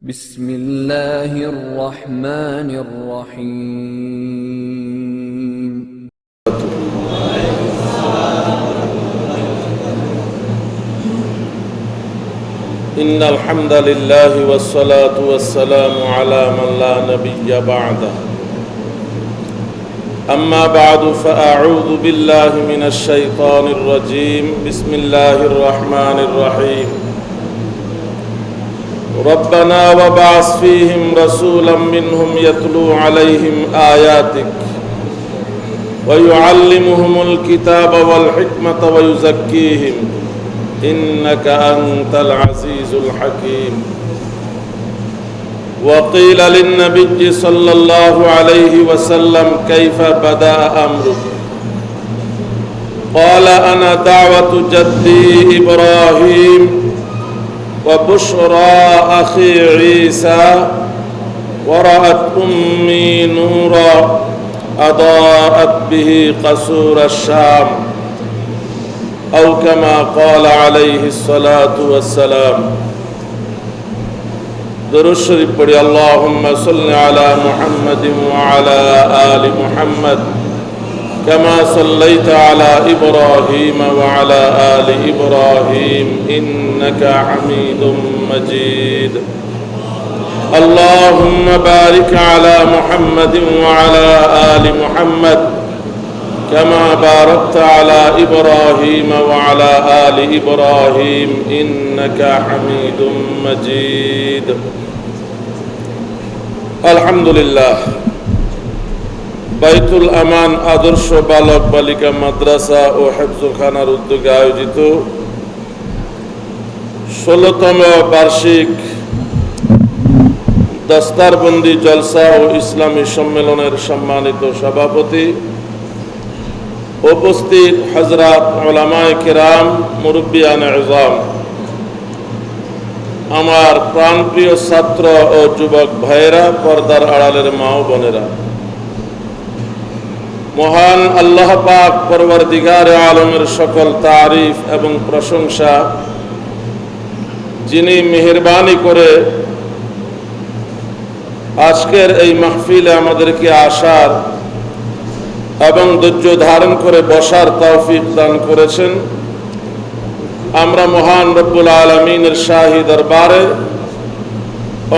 بسم الله الرحمن الرحيم إن الحمد لله والصلاة والسلام على من لا نبي بعده أما بعد فأعوذ بالله من الشيطان الرجيم بسم الله الرحمن الرحيم ربنا وبعث فيهم رسولا منهم يتلو عليهم آياتك ويعلمهم الكتاب والحكمة ويزكيهم إنك أنت العزيز الحكيم وقيل للنبي صلى الله عليه وسلم كيف بدأ أمرك قال أنا دعوة جدي إبراهيم وبشرى أخي عيسى ورأت أمي نورا أضاءت به قصور الشام أو كما قال عليه الصلاة والسلام درود شريف پڑھی اللهم صل على محمد وعلى آل محمد كما صليت على إبراهيم وعلى آل إبراهيم إنك حميد مجيد اللهم بارك على محمد وعلى آل محمد كما باركت على إبراهيم وعلى آل إبراهيم إنك حميد مجيد الحمد لله বাইতুল আমান আদর্শ বালক বালিকা মাদ্রাসা ও হেফজখানার উদ্যোগে আয়োজিত 16তম বার্ষিক দস্তারবন্দি জলসা ও ইসলামী সম্মেলনের সম্মানিত সভাপতি, উপস্থিত হযরত উলামায়ে কিরাম, মুরব্বিয়ানে ইজাম, আমার প্রাণপ্রিয় ছাত্র ও যুবক ভাইয়েরা, পর্দার আড়ালের মা ও বোনেরা, মহান আল্লাহ পাক পরওয়ারদিগারে আলমের সকল তারিফ এবং প্রশংসা, যিনি মেহেরবানি করে আজকের এই মাহফিলে আমাদেরকে আসার এবং ধৈর্য ধারণ করে বসার তৌফিক দান করেছেন। আমরা মহান রব্বুল আলামিনের শাহী দরবারে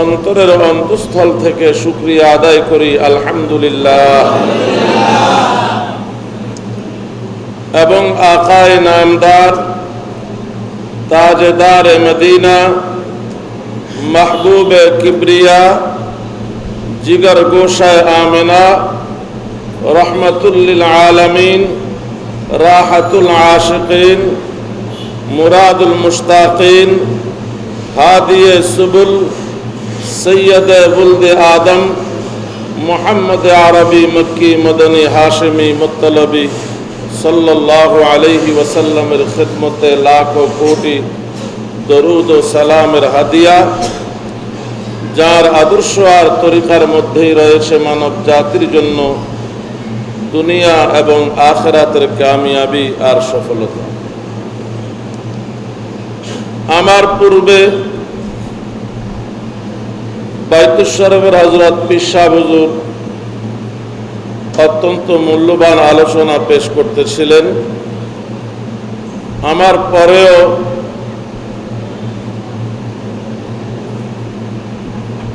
অন্তরের অন্তঃস্থল থেকে শুকরিয়া আদায় করি, আলহামদুলিল্লাহ। এবং আকায়ে নামদার, তাজদার মদিনা, মাহবুব কিবরিয়া, জিগর গোশায় আমিনা, রহমতুল লিল আলামিন, রাহাতুল আশিকিন, মুরাদুল মুশতাকিন, হাদিয়ে সুবুল, সৈয়দে বুলদে আদম, মুহাম্মদ আরবি মক্কি মদনী হাশমি মুত্তলবী সাল্লাল্লাহু আলাইহি ওয়াসাল্লামের খিদমতে লাখো কোটি দরুদ ও সালামের হাদিয়া, যার আদর্শ আর তরিকার মধ্যেই রয়েছে মানব জাতির জন্য দুনিয়া এবং আখিরাতের কামিয়াবি আর সফলতা। আমার পূর্বে বাইতুল শরীফের হযরত পীর সাহেব হুজুর অত্যন্ত মূল্যবান আলোচনা পেশ করতেছিলেন। আমার পরেও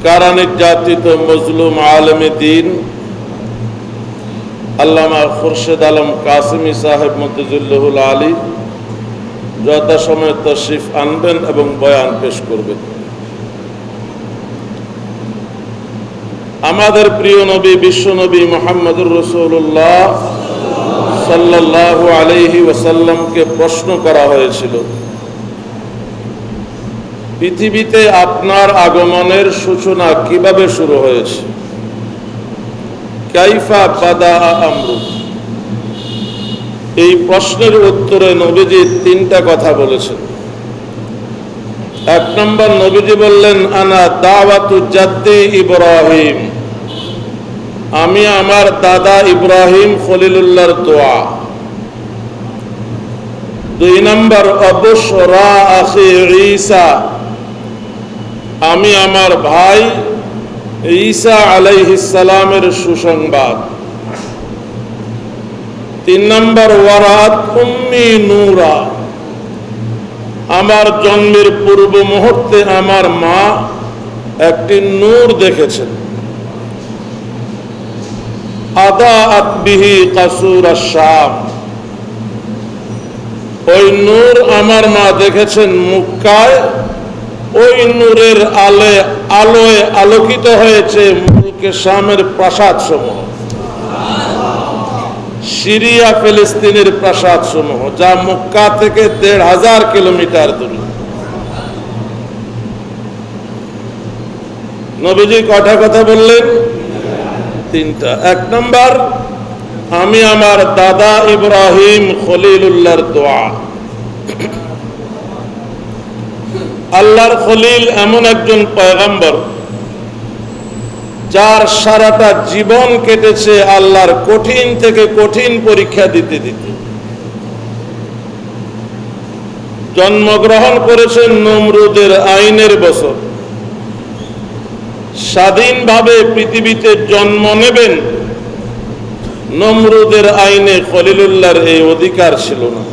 কারা নির্যাতিত মজলুম আলেমে দ্বীন আল্লামা খুরশেদ আলম কাসেমি সাহেব মদ্দুজুল্লাহুল আলী যথাসময়ে তশরিফ আনবেন এবং বয়ান পেশ করবেন। আমাদের প্রিয় নবী, বিশ্বনবী মুহাম্মদুর রাসূলুল্লাহ সাল্লাল্লাহু আলাইহি ওয়াসাল্লামকে প্রশ্ন করা হয়েছিল, পৃথিবীতে আপনার আগমনের সূচনা কিভাবে শুরু হয়েছে? কাইফা বাদা আমরুক। এই প্রশ্নের উত্তরে নবীজি তিনটা কথা বলেছেন। এক নম্বর, নবীজি বললেন, আনা দাওয়াতু জাদ্দি ইব্রাহিম, আমি আমার দাদা ইব্রাহিম খলিলুল্লাহর দোয়া। দুই নম্বর, অবুশরা আখি ঈসা, আমি আমার ভাই ঈসা আলাইহিস সালামের সুসংবাদ। 3 নম্বর, ওয়ারাত উম্মি নূরা, আমার জন্মের পূর্ব মুহূর্তে আমার মা একটি নূর দেখেছেন। আদাআত বিহি কাসুর আশ-শাম, ওই নূর আমার মা দেখেছেন মক্কায়। ওই নূরের আলোয় আলোকিত হয়েছে মুলকে শামের প্রাসাদ সমূহ, সিরিয়া ফিলিস্তিনের প্রাসাদ সমূহ, যা মক্কা থেকে 1500 কিলোমিটার দূরে। নবীজি কয়টা কথা বললেন? 3টা। 1 নম্বর, আমি আমার দাদা ইব্রাহিম খলিলুল্লাহর দোয়া। আল্লাহর খলিল এমন একজন পয়গম্বর যার সারাটা জীবন কেটেছে আল্লাহর কঠিন থেকে কঠিন পরীক্ষা দিতে দিতে। জন্মগ্রহণ করেছেন নমরুদের আইনের বছর। স্বাধীনভাবে পৃথিবীতে জন্ম নেবেন, নমরুদের আইনে খলিলুল্লাহর এই অধিকার ছিল না।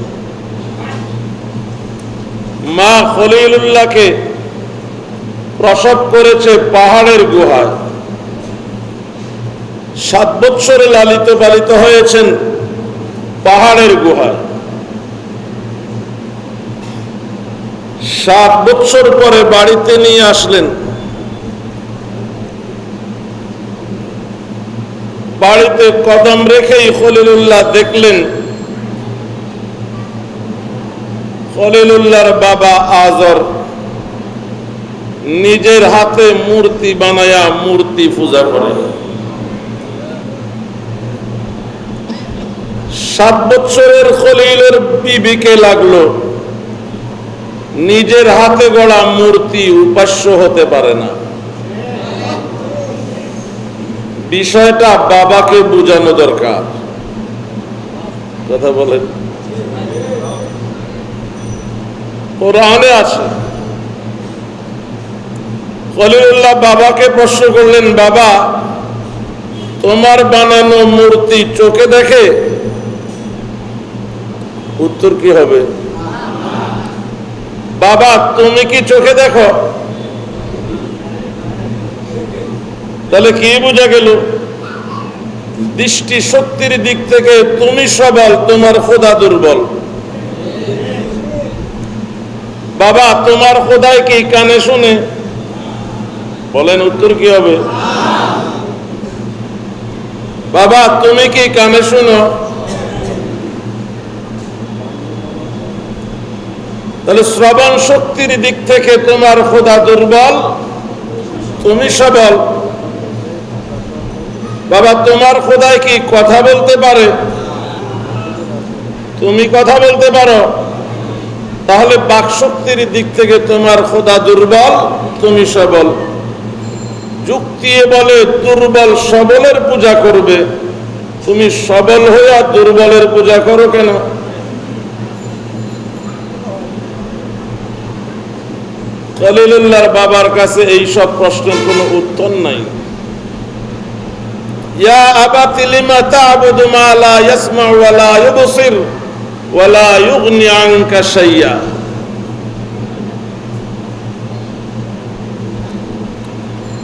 মা খলিলুল্লাহকে প্রসব করেছে পাহাড়ের গুহায়। 7 বছরে লালিত পালিত হয়েছেন পাহাড়ের গুহায়। 7 বছর পরে বাড়িতে নিয়ে আসলেন। বাড়িতে কদম রেখেই খলিলুল্লাহ দেখলেন খলিলুল্লাহর বাবা আজর নিজের হাতে মূর্তি বানায়া মূর্তি পূজা করে। 7 বছরের খলিলের বিবিকে লাগলো নিজের হাতে গড়া মূর্তি উপাস্য হতে পারে না। বিষয়টা বাবাকে বোঝানো দরকার। কথা বলেন, কোরআনে আছে। খলিলুল্লাহ বাবাকে প্রশ্ন করলেন, বাবা, তোমার বানানো মূর্তি চোখে দেখে? উত্তর কি হবে? বাবা, তুমি কি চোখে দেখো? তাহলে কি বোঝা গেল? দৃষ্টি শক্তির দিক থেকে তুমি সবল, তোমার খোদা দুর্বল। বাবা, তোমার খোদাই কি কানে শুনে? বলেন উত্তর কি হবে? বাবা, তুমি কি কানে শুনো? তাহলে শ্রবণ শক্তির দিক থেকে তোমার খোদা দুর্বল, তুমি সবল। বাবা, তোমার খোদাই কি কথা বলতে পারে? তুমি কথা বলতে পারো। তাহলে বাকশক্তির দিক থেকে তোমার খোদা দুর্বল, তুমি সবল। যুক্তি বলে দুর্বল সবলের পূজা করবে, তুমি সবল হইয়া দুর্বলের পূজা করো কেন? খলিলুল্লাহর বাবার কাছে এই সব প্রশ্নের কোনো উত্তর নাই। ইয়া আবাতি লিমা তা'বুদু মা লা ইয়াসমা'ু ওয়া লা ইউবসির ওয়া লা ইউগনি আনকা শাইয়া।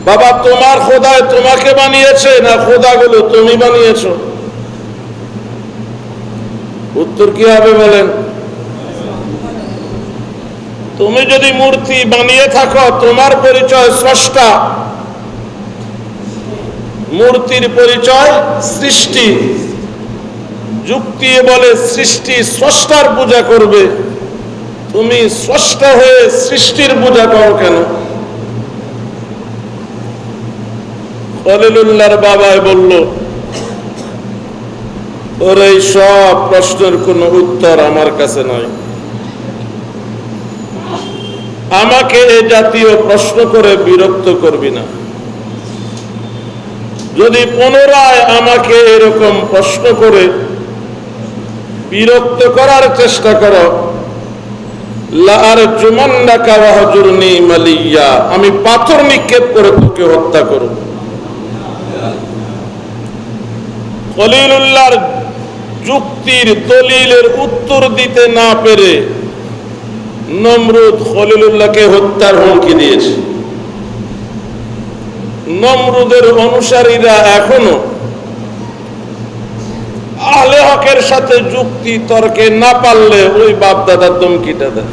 বাবা, তোমার খোদায় তোমাকে বানিয়েছে না খোদাগুলো তুমি বানিয়েছো? উত্তর কি হবে বলেন? তুমি যদি মূর্তি বানিয়ে থাকো, তোমার পরিচয় স্রষ্টা, মূর্তির পরিচয় সৃষ্টি। যুক্তি বলে সৃষ্টি স্রষ্টার পূজা করবে, তুমি স্রষ্টা হয়ে সৃষ্টির পূজা করো কেন? খলিলুল্লাহর বাবাই বলল, তোর এই সব প্রশ্নের কোনো উত্তর আমার কাছে নয়। আমাকে এ জাতীয় প্রশ্ন করে বিরক্ত করবি না। যদি পুনরায় আমাকে এরকম প্রশ্ন করে বিরক্ত করার চেষ্টা করো, লা আরজুমান্নাকা ওয়াহজুরনি মালিয়া, আমি পাথর নিক্ষেপ করে তোকে হত্যা করব। খলিলুল্লাহর যুক্তির দলিলের উত্তর দিতে না পেরে নমরুদ খলিলুল্লাহকে হত্যার হুমকি দিয়েছে। নমরুদের অনুসারীরা এখনো আহলে হকের সাথে যুক্তি তর্কে না পারলে ওই বাপ দাদার ধমকিটা দেয়।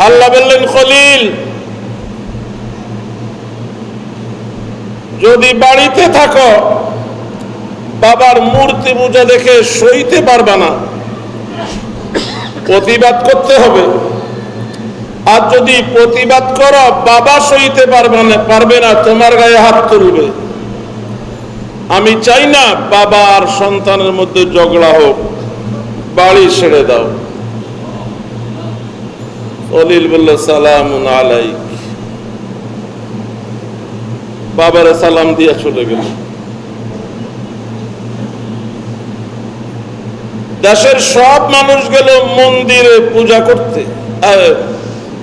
আল্লাহ বললেন, খলিল যদি বাড়িতে থাকো বাবার মূর্তি পূজা দেখে সইতে পারবা না, প্রতিবাদ করতে হবে। আর যদি প্রতিবাদ করো বাবা সইতে পারবে না, তোমার গায়ে হাত তুলবে। আমি চাই না বাবা আর সন্তানের মধ্যে ঝগড়া হোক, বাড়ি ছেড়ে দাও। খলিল বলল, সালামুন আলাইক। বাবারে সালাম দিয়া চলে গেল। দেশের সব মানুষ গেল মন্দিরে পূজা করতে,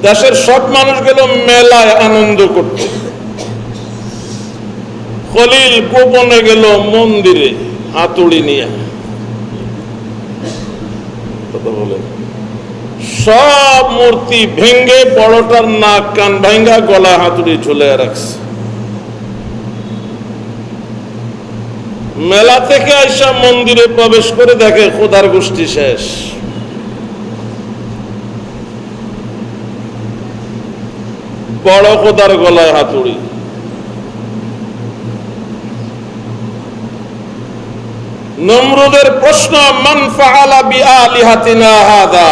দেশের সব মানুষ গেল মেলায় আনন্দ করতে। খলিল গোপনে গেল মন্দিরে হাতুড়ি নিয়ে। কথা বলে সব মূর্তি ভেঙ্গে বড়টার নাক কান ভাঙ্গা গলা হাতুড়ি ঝুলে রাখছে। মেলা থেকে আইসা মন্দিরে প্রবেশ করে দেখে খোদার গোষ্ঠী শেষ। বড় খোদার গলায় হাতুড়ি। নমরুদের প্রশ্ন, মান ফাআলা বিআলিহাতিনা হাযা,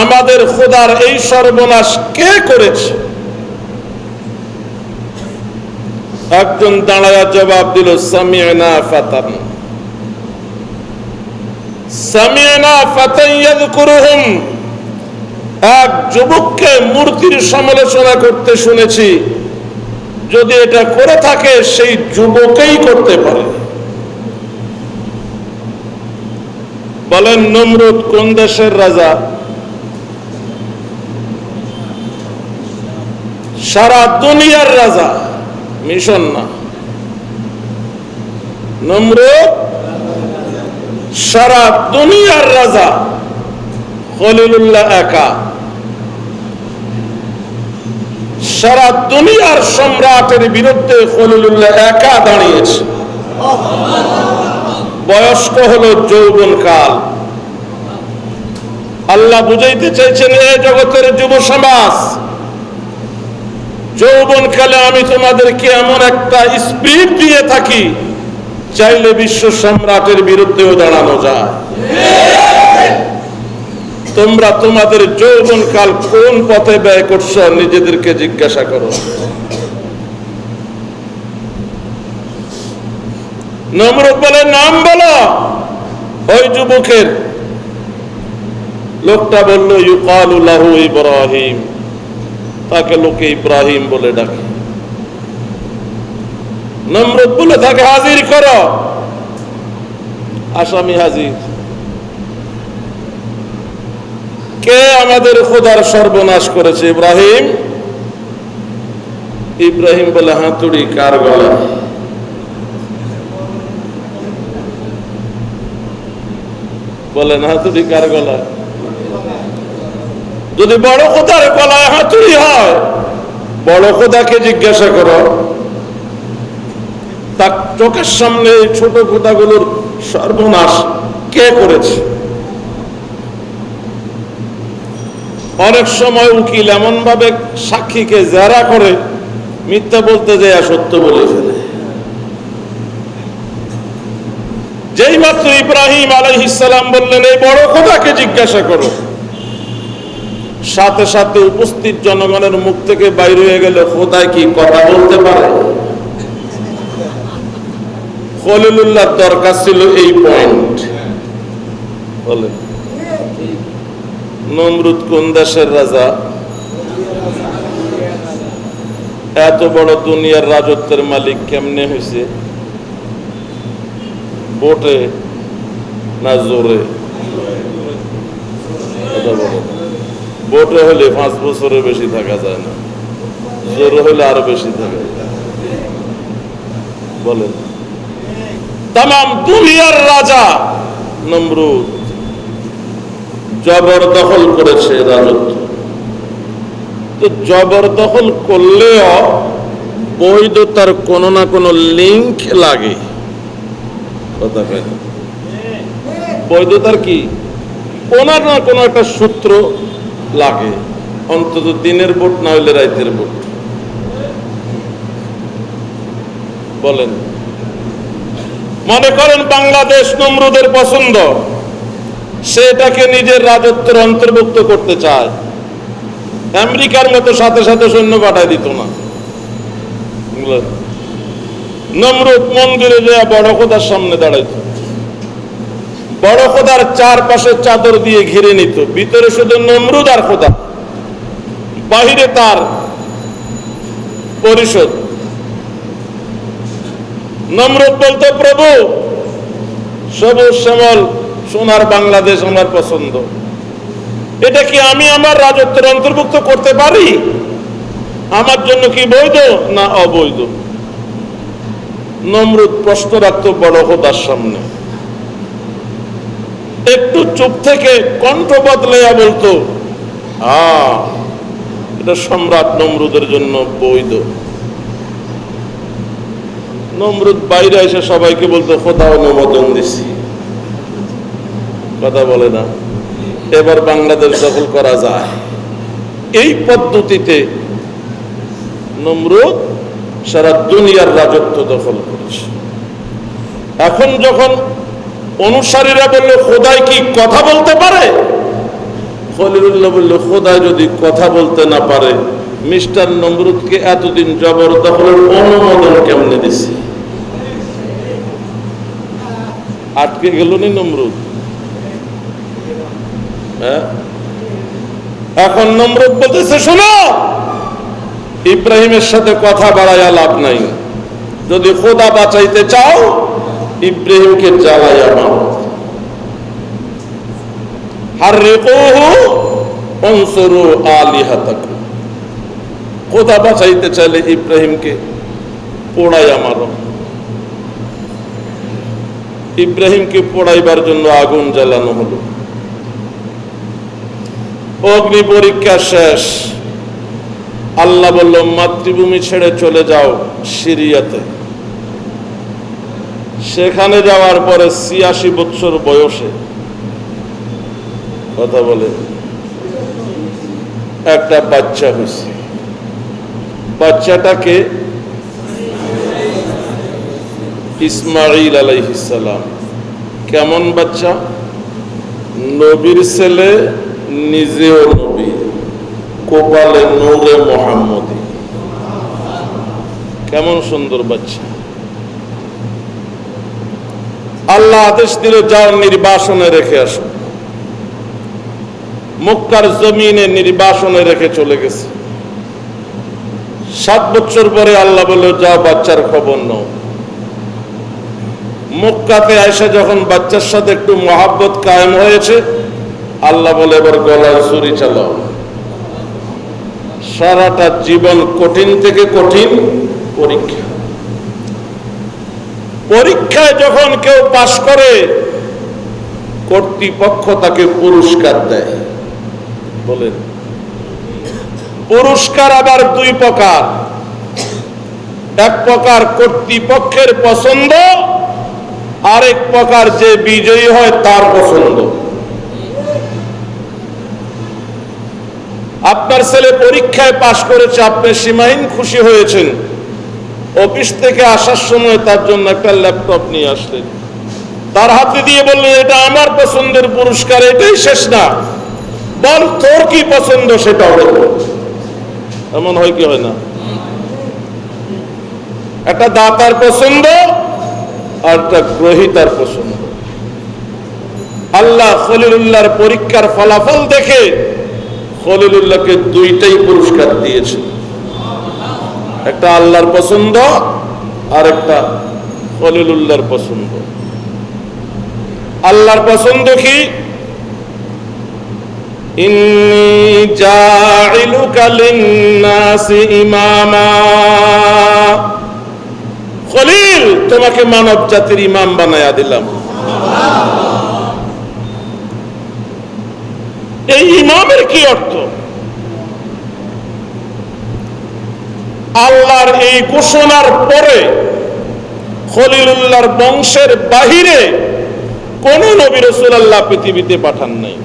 আমাদের খোদার এই সর্বনাশ কে করেছে? একজন দাঁড়ায়া জবাব দিল, সামি'না ফাতান, সামি'না ফাতান ইয়াযকুরুহুম, এক যুবককে মূর্তির সমালোচনা করতে শুনেছি। যদি এটা করে থাকে সেই যুবকই করতে পারে। বলেন, নমরুদ কোন দেশের রাজা? সারা দুনিয়ার রাজা, মিশন না। নমরুদ সারা দুনিয়ার রাজা, খলিলুল্লাহ একা। সারা দুনিয়ার সম্রাটের বিরুদ্ধে খলিলুল্লাহ একা দাঁড়িয়েছে। বয়স্ক হলো যৌবন কাল। আল্লাহ বুঝাইতে চাইছেন, এ জগতের যুব সমাজ, যৌবন কালে আমি তোমাদেরকে এমন একটা স্পিরিট দিয়ে থাকি, চাইলে বিশ্ব সম্রাটের বিরুদ্ধেও দাঁড়ানো যায়। তোমরা তোমাদের যৌবন কাল কোন পথে ব্যয় করছো নিজেদেরকে জিজ্ঞাসা করো। নমরুদ বলে, নাম বলো ওই যুবকের। লোকটা বলল, ইউকালু লাহু ইব্রাহিম, তাকে লোকে ইব্রাহিম বলে ডাকে। নমরুদ বলে, তাকে হাজির করো। আসামি হাজির। কে আমাদের খোদার সর্বনাশ করেছে? ইব্রাহিম। ইব্রাহিম বলে, হাতুড়ি কার গলায়? বলেন, হাতুড়ি কার গলায়? যদি বড় খোদার গলায় হাতুড়ি হয়, বড় খোদাকে জিজ্ঞাসা করো। তার চোখের সামনে ছোট খোদাগুলোর সর্বনাশ কে করেছে? অনেক সময় উকিল এমন ভাবে সাক্ষীকে জেরা করে, মিথ্যা বলতে যায় সত্য বলে ফেলে। যেই মাত্র ইব্রাহিম আলাইহিস সালাম বললেন, এই বড় খোদাকে জিজ্ঞাসা করো, সাথে সাথে উপস্থিত জনগণের মুখ থেকে বাইর হয়ে গেল, খোদা কি কথা বলতে পারে? খলিলুল্লাহ দরকার ছিল এই পয়েন্ট। বলে, নমরুদ কোন দেশের রাজা? এত বড় দুনিয়ার রাজত্বের মালিক কেমনে হয়েছে? ভোটে না জোরে? ভোটে হলে 5 বছরের বেশি থাকা যায় না, জোরে হলে আরো বেশি থাকা যায়। বলেন, তাম দুনিয়ার রাজা নমরুদ জবরদখল করেছে রাজত্ব। তো জবরদখল করলেও বৈধতার কোনো না কোনো লিঙ্ক লাগে। কথা কয় না? বৈধতার কি কোনো না কোনো একটা সূত্র লাগে, অন্তত দিনের ভোট না হইলে রাতের ভোট। বলেন, মনে করেন বাংলাদেশ নমরুদের পছন্দ, সেটাকে নিজের রাজত্বের অন্তর্ভুক্ত করতে চায়, আমেরিকার মতো সাথে সাথে সৈন্য পাঠায় দিত না। নমরুদ মন্দিরে যায় বড় খোদার সামনে দাঁড়াইত, বড় খোদার চারপাশে চাদর দিয়ে ঘিরে নিত, ভিতরে শুধু নমরুদ আর খোদা, বাহিরে তার পরিষদ। নমরুদ বলতো, প্রভু সবুজ শ্যামল সোনার বাংলাদেশ আমার পছন্দ, এটা কি আমি আমার রাজত্বের অন্তর্ভুক্ত করতে পারি? আমার জন্য কি বৈধ না অবৈধ? নমরুদ প্রশ্ন রাখত বড় খোদার সামনে। একটু চুপ থেকে কণ্ঠ বদলাইয়া বলতো, এটা সম্রাট নমরুদের জন্য বৈধ। নমরুদ বাইরে এসে সবাইকে বলতো, খোদা অনুমোদন দিছি। কথা বলে না? এবার বাংলাদেশ দখল করা যায়। এই পদ্ধতিতে নমরুদ সারা দুনিয়ার রাজত্ব দখল করেছে। এখন যখন অনুসারীরা বলল, খোদাই কি কথা বলতে পারে? খলিলুল্লাহ বলল, খোদা যদি কথা বলতে না পারে, মিস্টার নমরুদকে এতদিন জবরদখলের অনুমোদন কেমনে দিছে? আটকে গেল নি নমরুদ? এখন নমরুদ বলতেছে, শোনো, ইব্রাহিমের সাথে কথা বাড়াইয়া লাভ নাই, যদি খোদা বাঁচাইতে চাও ইব্রাহিমকে জ্বালাইয়া মারো। হাররিকুহু আনসুরু আলিহাতাকুম, খোদা বাঁচাইতে চাইলে ইব্রাহিমকে পোড়াইয়া মারো। ইব্রাহিমকে পোড়াইবার জন্য আগুন জ্বালানো হলো। অগ্নি পরীক্ষা শেষ। আল্লাহ বলল, মাতৃভূমি ছেড়ে চলে যাও সিরিয়াতে। সেখানে যাওয়ার পরে ৮৬ বছর বয়সে, কথা বলে, একটা বাচ্চা হয়েছে। বাচ্চাটাকে ইসমাঈল আলাইহিস সালাম। কেমন বাচ্চা? নবীর ছেলে, নিজেও নবী, কপালে নূরে মুহাম্মদী। কেমন সুন্দর বাচ্চা! আল্লাহ আদেশ দিল, যাও নির্বাসনে রেখে আসো। মক্কার জমিনে নির্বাসনে রেখে চলে গেছে। ৭ বছর পরে আল্লাহ বলল, যাও বাচ্চার খবর নাও। মক্কাতে আয়েশা যখন বাচ্চার সাথে একটু মহাব্বত কায়েম হয়েছে, আল্লাহ বলে, এবার গলার ছুরি চালাও। সারাটা জীবন কঠিন থেকে কঠিন পরীক্ষা। পরীক্ষায় যখন কেউ পাশ করে, কর্তৃপক্ষ তাকে পুরস্কার দেয়। বলেন, পুরস্কার আবার 2 প্রকার। এক প্রকার কর্তৃপক্ষের পছন্দ, আরেক প্রকার যে বিজয়ী হয় তার পছন্দ। আপনার ছেলে পরীক্ষায় পাশ করেছে, আপনি সীমাহীন খুশি হয়েছেন। অফিস থেকে আসার সময় তার জন্য একটা ল্যাপটপ নিয়ে আসলেন, তার হাতে দিয়ে বললেন, এটা আমার পছন্দের পুরস্কার, এটাই শেষ না, বল তোর কি পছন্দ সেটা বল। এমন হয় কি হয় না? একটা দাতার পছন্দ আর একটা গ্রহীতার পছন্দ। আল্লাহ খলিলুল্লাহর পরীক্ষার ফলাফল দেখে খলিলুল্লাহকে 2টাই পুরস্কার দিয়েছে। একটা আল্লাহর পছন্দ আর একটা খলিলুল্লাহর পছন্দ। আল্লাহর পছন্দ কি? ইন্নী জাইলুকা লিন্নাসি ইমামা, খলিল তোমাকে মানব জাতির ইমাম বানায়া দিলাম। এই ইমামের কি অর্থ? আল্লাহর এই ঘোষণার পরে খলিলুল্লাহর বংশের বাহিরে কোন নবী রাসূল আল্লাহ পৃথিবীতে পাঠান নাই।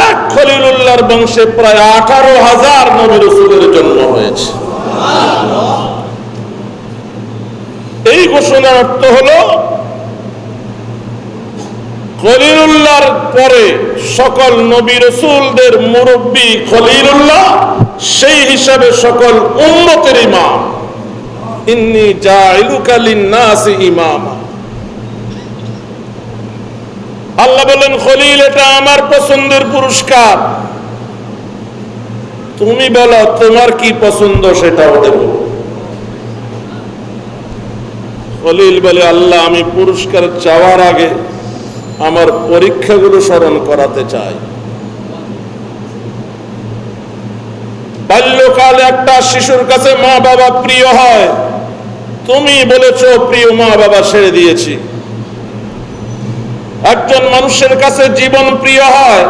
এক খলিলুল্লাহর বংশে প্রায় 18,000 নবী রাসূলের জন্ম হয়েছে। এই ঘোষণার অর্থ হলো খলিলুল্লাহর পরে সকল নবী রাসূলদের মুরব্বী খলিলুল্লাহ, সেই হিসাবে সকল উম্মতের ইমাম। ইন্নী জাইলুকা লিন্নাসি ইমামা। আল্লাহ বলেন খলিল এটা আমার পছন্দের পুরস্কার, তুমি বলো তোমার কি পছন্দ সেটাও দেব। খলিল বলে আল্লাহ আমি পুরস্কার চাওয়ার আগে আমার পরীক্ষাগুলো স্মরণ করাতে চাই। বাল্যকালে একটা শিশুর কাছে মা বাবা প্রিয় হয়, তুমি বলেছো প্রিয় মা বাবা ছেড়ে দিয়েছি। একজন মানুষের কাছে জীবন প্রিয় হয়,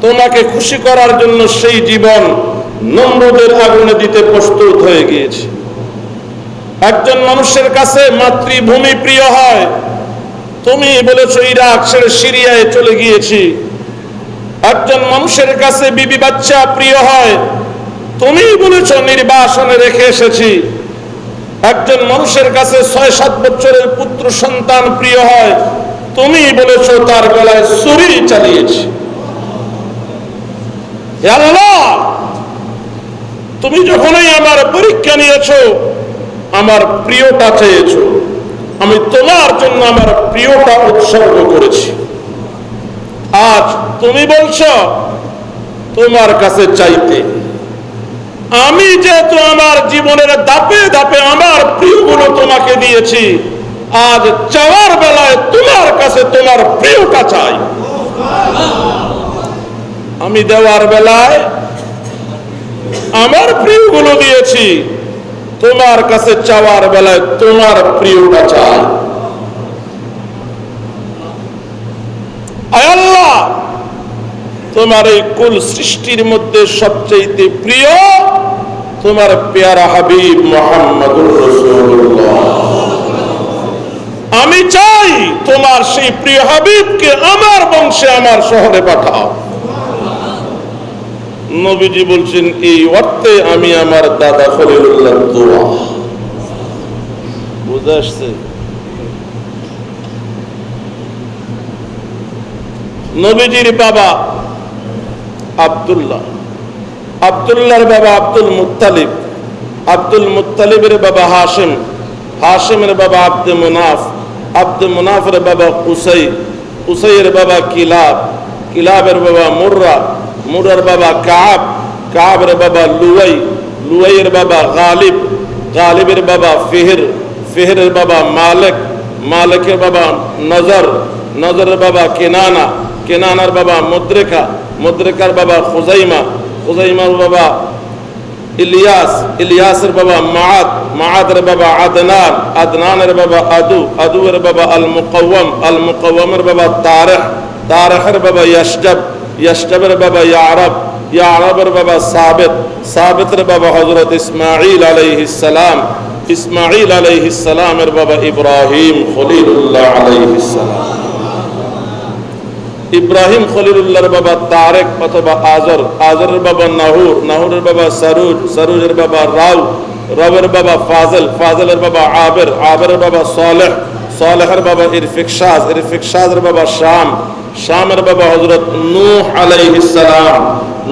তোমাকে খুশি করার জন্য সেই জীবন নমরুদের আগুনে দিতে প্রস্তুত হয়ে গিয়েছে। একজন মানুষের কাছে মাতৃভূমি প্রিয় হয়, তুমি বলেছো ইরাক ছেড়ে সিরিয়ায় চলে গিয়েছি। একজন মানুষের কাছে বিবি বাচ্চা প্রিয় হয়, তুমি বলেছো নির্বাসনে রেখে এসেছি। একজন মানুষের কাছে 6-7 বছরের পুত্র সন্তান প্রিয় হয়, তুমি বলেছো তার গলায় ছুরি চালিয়েছি। হে আল্লাহ, তুমি যখনই আমার পরীক্ষা নিয়েছো, আমার প্রিয়টা চেয়েছো, আমি তোমার জন্য আমার প্রিয়টা উৎসর্গ করেছি। আজ তুমি বলছো তোমার কাছে চাইতে, আমি যেহেতু আমার জীবনের ধাপে ধাপে আমার প্রিয়গুলো তোমাকে দিয়েছি, আজ চাওয়ার বেলায় তোমার কাছে তোমার প্রিয়টা চাই। আমি দেওয়ার বেলায় আমার প্রিয়গুলো দিয়েছি, তোমার কাছে চাওয়ার বেলায় তোমার প্রিয়টা চাই। আয় আল্লাহ, তোমার এই কুল সৃষ্টির মধ্যে সবচেয়ে প্রিয় তোমার পেয়ারা হাবিব মুহাম্মদুর রাসূলুল্লাহ। আমি চাই তোমার সেই প্রিয় হাবিবকে আমার বংশে আমার শহরে পাঠাও। নবীজি বলছেন এই অর্থে আমি আমার দাদা খলিলুল্লাহর দোয়া। বুঝে আসছে? নবীজির বাবা আব্দুল্লাহ, আব্দুল্লাহর বাবা আব্দুল মুত্তালিব, আব্দুল মুত্তালিবের বাবা হাশিম, হাশিমের বাবা আব্দে মুনাফ, আব্দে মুনাফের বাবা কুসাই, কুসাইয়ের বাবা কিলাব, কিলাবের বাবা মুররা, মুরার বাবা কাব, কাবের বাবা লুয়াই, লুয়াইয়ের বাবা গালিব, গালিবের বাবা ফিহর, ফিহরের বাবা মালিক, মালিকের বাবা নজর, নজরের বাবা কেনানা, কেনানার বাবা মুদ্রিকা, মুদ্রিকার বাবা খুজাইমা, খুজাইমার বাবা ইলিয়াস, ইলিয়াসের বাবা মাআদ, মাআদের বাবা আদনান, আদনানের বাবা আদু, আদুয়ের বাবা আল মুকাওয়াম, আল মুকাওয়ামের বাবা তারিখ, তারিখের বাবা ইয়াশজাব, ইয়াশজাবের বাবা ইয়ারব, ইয়ারবের বাবা সাবিত, সাবিতের বাবা হযরত ইসমাঈল আলাইহিস সালাম, ইসমাঈল আলাইহিস সালামের বাবা ইব্রাহিম খলিলুল্লাহ আলাইহিস সালাম। ইব্রাহিম খলিলুল্লাহর বাবা তারেক অথবা আজর, আজরের বাবা নাহুর, নাহুরের বাবা সারুজ, সারুজের বাবা রাউ, রাবের বাবা ফাজল, ফাজলের বাবা আবের, আবেরের বাবা সালেহ, সালেহের বাবা ইরফিকশাজ, ইরফিকশাজের বাবা শাম, শামের বাবা হযরত নূহ আলাইহিস সালাম,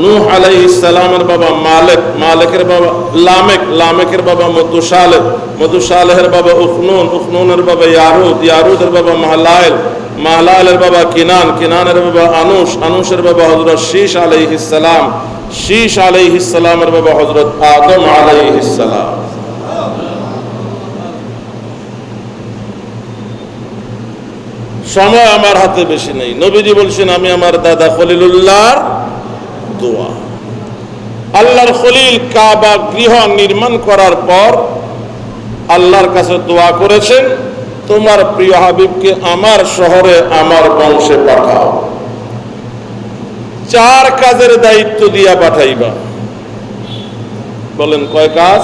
নূহ আলাইহিস সালামের বাবা মালিক, মালিকের বাবা লামেক, লামেকের বাবা মতুশালেহ, মতুশালেহের বাবা উখনুন, উখনুনের বাবা ইয়ারুদ, ইয়ারুদের বাবা মাহলাইল, মাহলালের বাবা কিনান, কিনানের বাবা আনুস, আনুসের বাবা হযরত শীশ আলাইহিস সালাম, শীশ আলাইহিস সালামের বাবা হযরত আদম আলাইহিস সালাম। সময় আমার হাতে বেশি নেই। নবীজি বলছেন আমি আমার দাদা খলিলুল্লাহর দোয়া। আল্লাহর খলিল কাবা গৃহ নির্মাণ করার পর আল্লাহর কাছে দোয়া করেছেন, তোমার প্রিয় হাবিবকে আমার শহরে আমার বংশে পাঠাও। 4 কাজের দায়িত্ব দিয়া পাঠাইবা। বলেন কয় কাজ?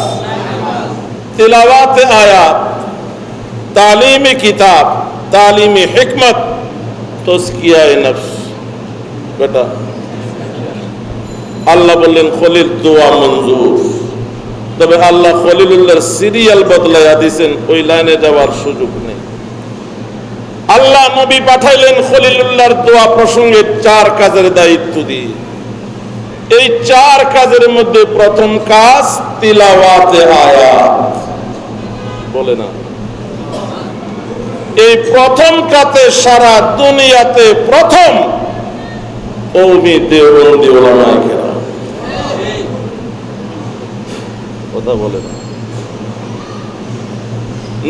তিলাওয়াতে আয়াত, তালিমে কিতাব, তালিমে হিকমত, তাজকিয়ায়ে নফস। বেটা আল্লাহ বললেন খলিল দোয়া মঞ্জুর। তবে আল্লাহ খলিলুল্লাহর সিরিয়াল বদলাইয়া দিয়েছেন, ওই লাইনে যাওয়ার সুযোগ নেই। আল্লাহ নবী পাঠাইলেন খলিলুল্লাহর দোয়া প্রসঙ্গে 4 কাজের দায়িত্ব দিয়ে। এই 4 কাজের মধ্যে প্রথম কাজ তিলাওয়াতে আয়াত। বলে না, এই প্রথম কাজে সারা দুনিয়াতে প্রথম কওমি দেওবন্দি উলামায়ে কেরাম। কথা বলে না।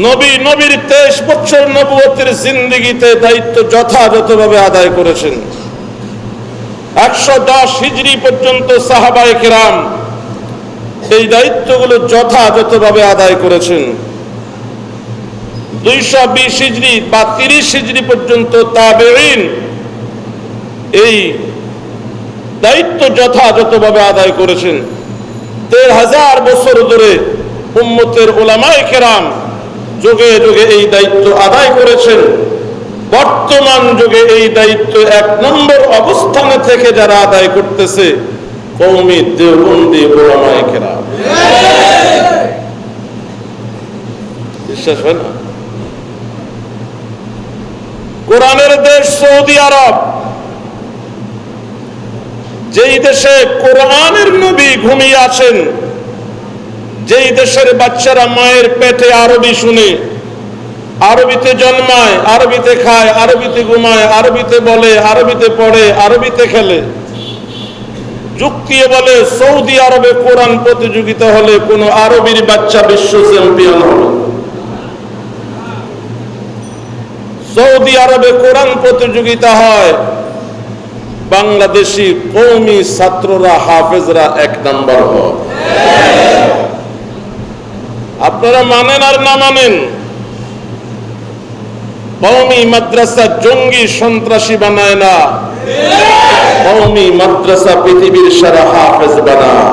নবীর 23 বছর নবুয়তের জিন্দেগিতে দায়িত্ব যথাযথভাবে আদায় করেছেন। 110 হিজরি পর্যন্ত সাহাবায়ে কেরাম এই দায়িত্বগুলো যথাযথভাবে আদায় করেছেন। 220 হিজরি বা 30 হিজরি পর্যন্ত তাবেঈন এই দায়িত্ব যথাযথভাবে আদায় করেছেন। 13,000 বছর ধরে উম্মতের উলামায়ে কেরাম যুগে যুগে এই দায়িত্ব আদায় করেছেন। বর্তমান যুগে এই দায়িত্ব 1 নম্বর অবস্থানে থেকে যারা আদায় করতেছে কওমি দেওবন্দি উলামায়ে কেরাম। বিশ্বাস হয় না? কোরআনের দেশ সৌদি আরব, যেই দেশে কোরআনের নবী ঘুমিয়ে আছেন, যেই দেশের বাচ্চারা মায়ের পেটে আরবি শুনে, আরবিতে জন্মায়, আরবিতে খায়, আরবিতে ঘুমায়, আরবিতে বলে, আরবিতে পড়ে, আরবিতে খেলে। যুক্তি বলে সৌদি আরবে কোরআন প্রতিযোগিতা হলে কোন আরবির বাচ্চা বিশ্ব চ্যাম্পিয়ন হবে। সৌদি আরবে কোরআন প্রতিযোগিতা হয়, বাংলাদেশি কওমি ছাত্ররা হাফেজরা 1 নাম্বার হয়। আপনারা মানেন আর না মানেন, কওমি মাদ্রাসা জঙ্গি সন্ত্রাসী বানায় না, কওমি মাদ্রাসা পৃথিবীর সেরা হাফেজ বানায়।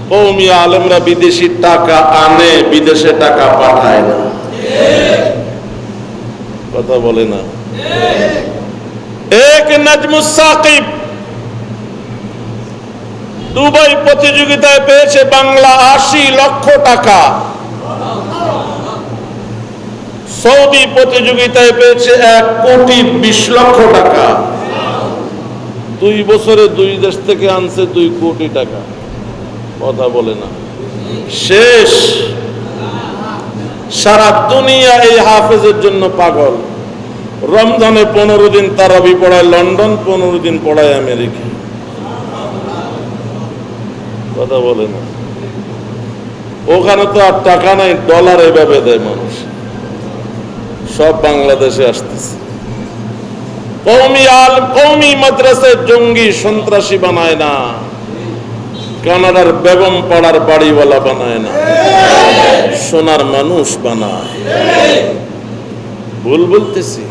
কওমি আলেমরা বিদেশি টাকা আনে, বিদেশে টাকা পাঠায় না। কথা বলে না। এক নাজমুস সাকিব দুবাই প্রতিযোগিতায় পেয়েছে বাংলা 80 লক্ষ টাকা, সৌদি প্রতিযোগিতায় পেয়েছে 1,20,00,000 টাকা। 2 বছরে 2 দেশ থেকে আনছে 2 কোটি টাকা। কথা বলে না। শেষ। সারা দুনিয়া এই হাফেজের জন্য পাগল। রমজানে 15 দিন তারাবি পড়ায় লন্ডন, 15 দিন পড়ায় আমেরিকা। কথা বলে না। ওখানে তো আর টাকা নাই, ডলার এভাবে দেয় মানুষ। সব বাংলাদেশে আসতেছে। কওমি মাদ্রাসায় জঙ্গি সন্ত্রাসী বানায় না, কানাডার বেগম পাড়ার বাড়িওয়ালা বানায় না, সোনার মানুষ বানায়। ভুল বলতেছি?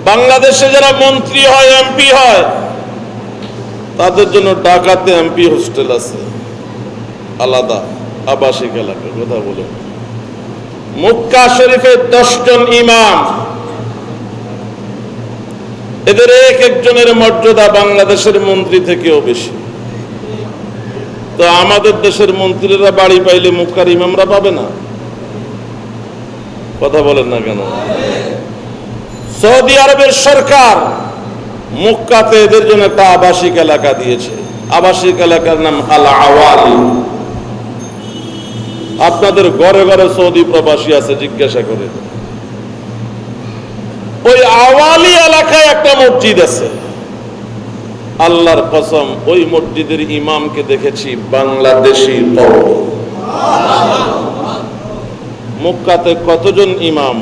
বাংলাদেশে যারা মন্ত্রী হয়, এমপি হয়, তাদের জন্য ঢাকাতে এমপি হোস্টেল আছে আলাদা, আবাসিক এলাকা। কথা বলে। মক্কা শরীফে 10 জন ইমাম, এদের এক একজনের মর্যাদা বাংলাদেশের মন্ত্রী থেকেও বেশি। তো আমাদের দেশের মন্ত্রীরা বাড়ি পাইলে মক্কার ইমামরা পাবে না? কথা বলেন না কেন? সৌদি আরবের সরকার মক্কাতে এদের জন্য একটা আবাসিক এলাকা দিয়েছে। আবাসিক এলাকার নাম আল আওয়ালি। আপনাদের ঘরে ঘরে সৌদি প্রবাসী আছে, জিজ্ঞাসা করে। ওই আওয়ালি এলাকায় একটা মসজিদ আছে, আল্লাহর কসম ওই মসজিদের ইমামকে দেখেছি বাংলাদেশি কওমি। মক্কাতে কতজন ইমাম?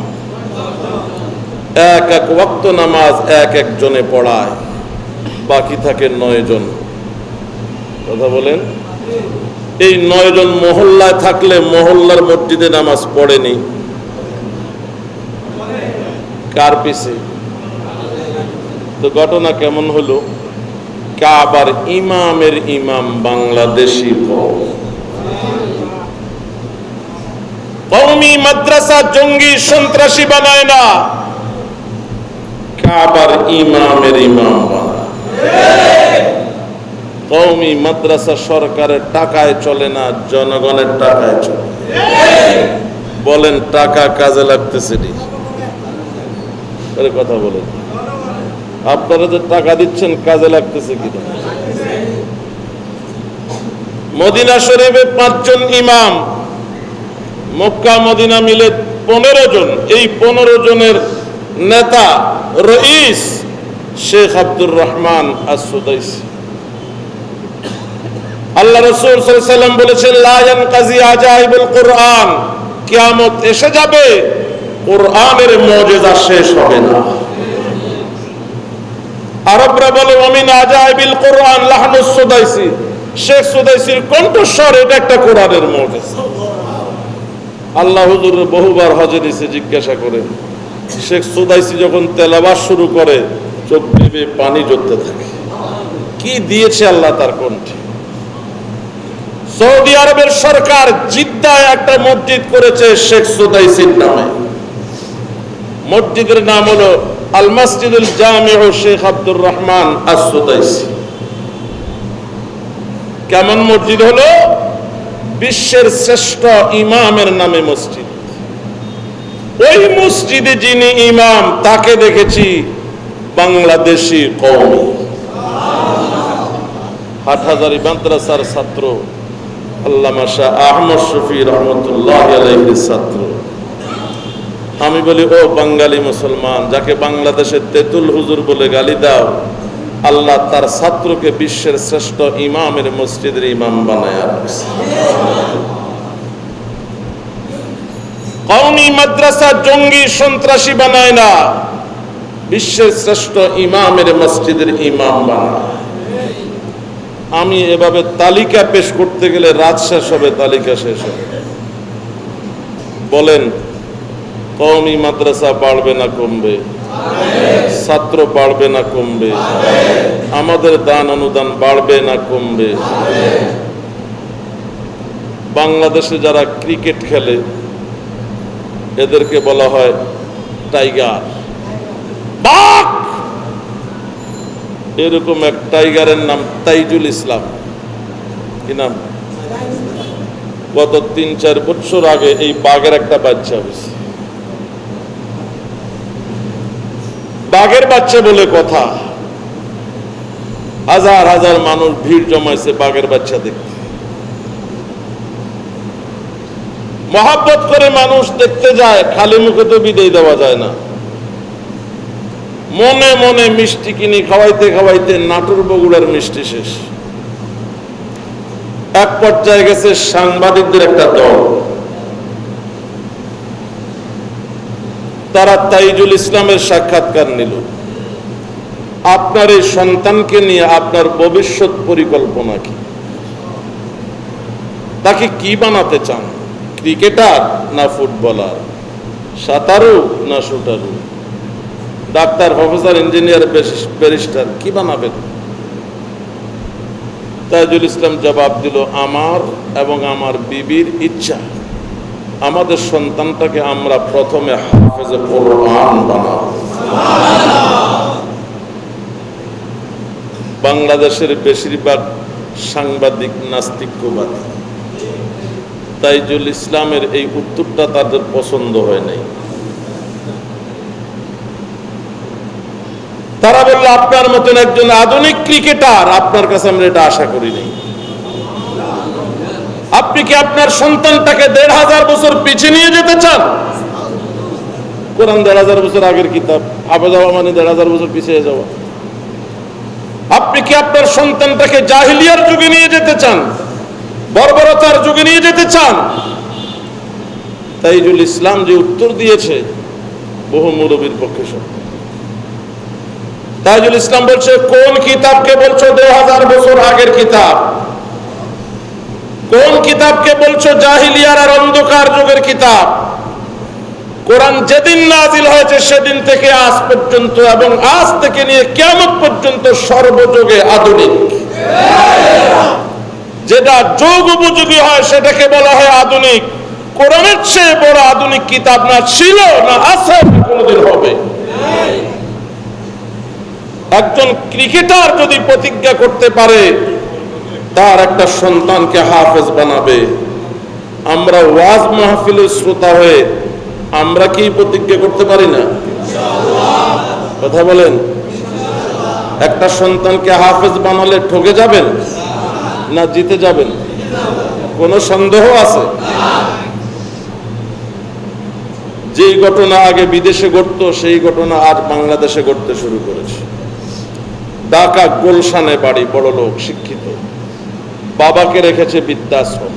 এক এক ওয়াক্ত নামাজ এক একজনে পড়ায়, বাকি থাকে 9 জন। কথা বলেন, এই 9 জন মহল্লায় থাকলে মহল্লার মসজিদে নামাজ পড়েনি কার পিছে? তো ঘটনা কেমন হলো? কাবার ইমামের ইমাম বাংলাদেশি কওমি মাদ্রাসা জঙ্গি সন্ত্রাসী বানায় না, কাবার ইমামের ইমাম বানায়। কওমি মাদ্রাসা সরকারের টাকায় চলে না, জনগণের টাকায় চলে। বলেন টাকা কাজে লাগতেছে নি? কথা বলেন, আপনারা যে টাকা দিচ্ছেন কাজে লাগতেছে কিনা? মদিনা শরীফে 5 জন ইমাম, মক্কা মদিনা মিলে 15 জন। এই 15 জনের নেতা রইস শেখ আব্দুর রহমান আস-সুদাইসি। আল্লাহ রাসূল সাল্লাল্লাহু আলাইহি ওয়াসাল্লাম বলেছেন, লা ইয়ানকাজি আজাইবুল কুরআন, কিয়ামত এসে যাবে, কোরআনের মুজিজা শেষ হবে না। আরবরা বলে ওমিন আজাইবিল কুরআন লাহনুস সুদাইসি, শেখ সুদাইসির কণ্ঠস্বর এটা একটা কোরআনের মুজিজা। আল্লাহ হুজুর বহুবার হজে দিয়েছে, জিজ্ঞাসা করে শেখ সুদাইসি যখন তেলাওয়াত শুরু করে চোখ বেয়ে পানি ঝরতে থাকে, কি দিয়েছে আল্লাহ তার কণ্ঠে। সৌদি আরবের সরকার জিদ্দায় একটা মসজিদ করেছে শেখ সুদাইসির নামে। মসজিদের নাম হলো আল মসজিদুল জামিউ শেখ আব্দুর রহমান আস-সুদাইসি। কেমন মসজিদ হলো? বিশ্বের শ্রেষ্ঠ ইমামের নামে মসজিদ। ওই মসজিদে যিনি ইমাম তাকে দেখেছি বাংলাদেশি কওমি। হাটহাজারী মাদ্রাসার ছাত্র আল্লামা শাহ আহমদ শফি রহমতুল্লাহ আলাইহির ছাত্র। আমি বলি, ও বাঙালি মুসলমান, যাকে বাংলাদেশে তেতুল হুজুর বলে গালি দাও, আল্লাহ তার ছাত্রকে বিশ্বের শ্রেষ্ঠ ইমামের মসজিদের ইমাম বানায় রাখছে। কওমি মাদ্রাসা জঙ্গি সন্ত্রাসী বানায় না, বিশ্বের শ্রেষ্ঠ ইমামের মসজিদের ইমাম বানায়। আমি এভাবে তালিকা পেশ করতে গেলে রাত শেষ হবে, তালিকা শেষ হবে। বলেন কওমি মাদ্রাসা বাড়বে না কমবে? ছাত্র বাড়বে না কমবে? আমাদের দান অনুদান বাড়বে না কমবে? বাংলাদেশে যারা ক্রিকেট খেলে এদেরকে বলা হয় টাইগার, বাঘ। এরকম এক টাইগারের নাম তাইজুল ইসলাম। কি নাম? গত 3-4 বছর আগে এই বাঘের একটা বাচ্চা হয়েছে। বাঘের বাচ্চা বলে কথা, হাজার হাজার মানুষ ভিড় জমাইছে বাঘের বাচ্চা দেখতে। মহাব্বত করে মানুষ দেখতে যায়, খালি মুখে তো বিদায় দেওয়া যায় না। মনে মনে মিষ্টি কিনে খাওয়াইতে খাওয়াইতে নাটোর বগুড়ার মিষ্টি শেষ। এক পর্যায়ে গেছে সাংবাদিকদের একটা দল, তারা তাইজুল ইসলামের সাক্ষাৎকার নিল। আপনার এই সন্তানকে নিয়ে আপনার ভবিষ্যৎ পরিকল্পনা কি? তাকে কি বানাতে চান? ক্রিকেটার না ফুটবলার? সাঁতারু না শুটারু? ডাক্তার, প্রফেসর, ইঞ্জিনিয়ার, ব্যারিস্টার, কি বানাবেন? তাইজুল ইসলাম জবাব দিল, আমার এবং আমার বিবির ইচ্ছা আমাদের সন্তানটাকে আমরা প্রথমে হাফেজে কোরআন বানাবো। বাংলাদেশের বেশিরভাগ সাংবাদিক নাস্তিক্যবাদী। তাইজুল ইসলামের এই উত্তরটা তাদের পছন্দ হয় নাই। তারা বলল, আপনার মতন একজন আধুনিক ক্রিকেটার আপনার কাছে আমরা এটা আশা করি নাই। আপনি কি আপনার সন্তানটাকে ১৫০০ বছর পিছিয়ে নিয়ে যেতে চান? কোরআন ১৫০০ বছর আগের কিতাব, হাফেজ হওয়া মানে ১৫০০ বছর পিছিয়ে যাওয়া। আপনি কি আপনার সন্তানটাকে জাহিলিয়ার যুগে নিয়ে যেতে চান, বর্বরতার যুগে নিয়ে যেতে চান? তাইজুল ইসলাম যে উত্তর দিয়েছে বহু মুরব্বির পক্ষে সব। তাইজুল ইসলাম বলছে, কোন কিতাবকে বলছো ২০০০ বছর আগের কিতাব? কোন কিতাবকে বলছো জাহিলিয়ার আর অন্ধকার যুগের কিতাব? কোরআন যেদিন নাজিল হয়েছে সেদিন থেকে আজ পর্যন্ত এবং আজ থেকে নিয়ে কিয়ামত পর্যন্ত সর্বযুগে আধুনিক। যেটা যুগ উপযোগী হয় সেটাকে বলা হয় আধুনিক। কোরআনের চেয়ে বড় আধুনিক কিতাব না ছিল, না আছে, কোনদিন হবে। একজন ক্রিকেটার যদি প্রতিজ্ঞা করতে পারে তার একটা সন্তানকে হাফেজ বানাবে, আমরা ওয়াজ মাহফিলের শ্রোতা হয়ে আমরা কি প্রতিজ্ঞা করতে পারি না? কথা বলেন। একটা সন্তানকে হাফেজ বানালে ঠকে যাবেন না জিতে যাবেন? কোনো সন্দেহ আছে? যেই ঘটনা আগে বিদেশে ঘটতো সেই ঘটনা আজ বাংলাদেশে ঘটতে শুরু করেছে। ঢাকা গুলশানে বাড়ি, বড় লোক, শিক্ষিত, বাবাকে রেখেছে বৃদ্ধাশ্রম।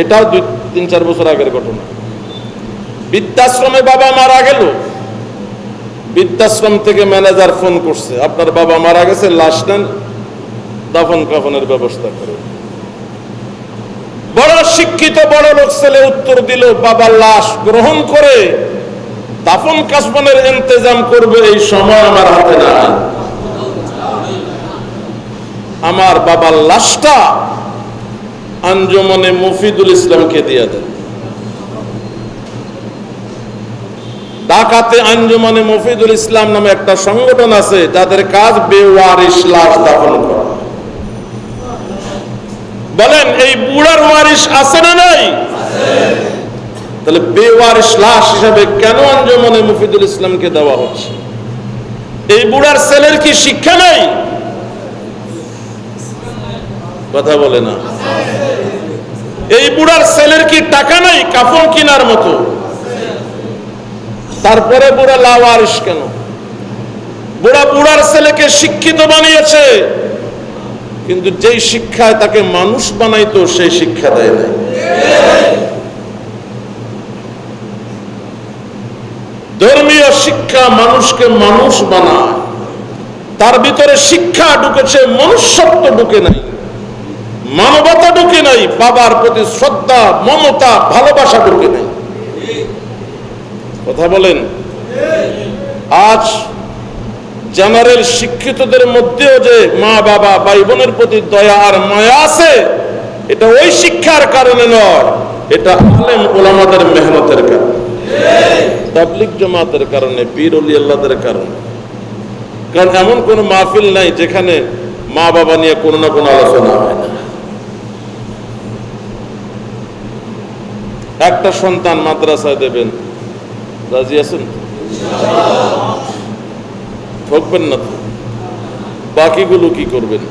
এটাও ২-৩-৪ বছর আগের ঘটনা। বৃদ্ধাশ্রমে বাবা মারা গেল, বৃদ্ধাশ্রম থেকে ম্যানেজার ফোন করছে, আপনার বাবা মারা গেছে, লাশ নেন, দাফন কাফনের ব্যবস্থা করে। বড় শিক্ষিত বড় লোক ছেলে উত্তর দিল, বাবার লাশ গ্রহণ করে দাফন কাফনের ইন্তজাম করবে এই সময় আমার হাতে নাই। আমার বাবার লাশটা আঞ্জুমানে মুফিদুল ইসলামকে দিয়ে দেন। ঢাকাতে আঞ্জুমানে মুফিদুল ইসলাম নামে একটা সংগঠন আছে যাদের কাজ বেওয়ারিশ লাশ দাফন করা। বলেন, এই বুড়ার ওয়ারিশ আছে না নাই? তাহলে বেওয়ারিশ লাশ হিসাবে কেন আঞ্জুমানে মুফিদুল ইসলামকে দেওয়া হচ্ছে? এই বুড়ার ছেলের কি শিক্ষা নাই? কথা বলে না। এই বুড়ার ছেলের কি টাকা নাই কাফন কেনার মতো? তারপরে বুড়া লাওয়ারিশ কেন? বুড়ার ছেলেকে শিক্ষিত বানিয়েছে, কিন্তু যেই শিক্ষায় তাকে মানুষ বানাইতো সেই শিক্ষা দেয় নাই। ধর্মীয় শিক্ষা মানুষকে মানুষ বানায়, তার ভিতরে শিক্ষা ঢুকেছে, মনুষ্যত্ব ঢুকে নাই, মানবতা ঢুকে নাই, বাবার প্রতি শ্রদ্ধা, মমতা, ভালোবাসা ঢুকে নাই। কথা বলেন। আজ জেনারেল শিক্ষিতদের মধ্যেও যে মা বাবা ভাই বোনের প্রতি দয়া আর মায়া আছে, এটা ওই শিক্ষার কারণে নয়, এটা আলেম ওলামাদের মেহনতের কারণে, তাবলিগ জামাতের কারণে, পীর ওলি আল্লাহদের কারণে। কারণ এমন কোন মাহফিল নাই যেখানে মা বাবা নিয়ে কোনো না কোনো আলোচনা হয় না। একটা সন্তান মাদ্রাসায় দেবেন, রাজি আছেন? ঠকবেন না তো? বাকিগুলো কি করবেন?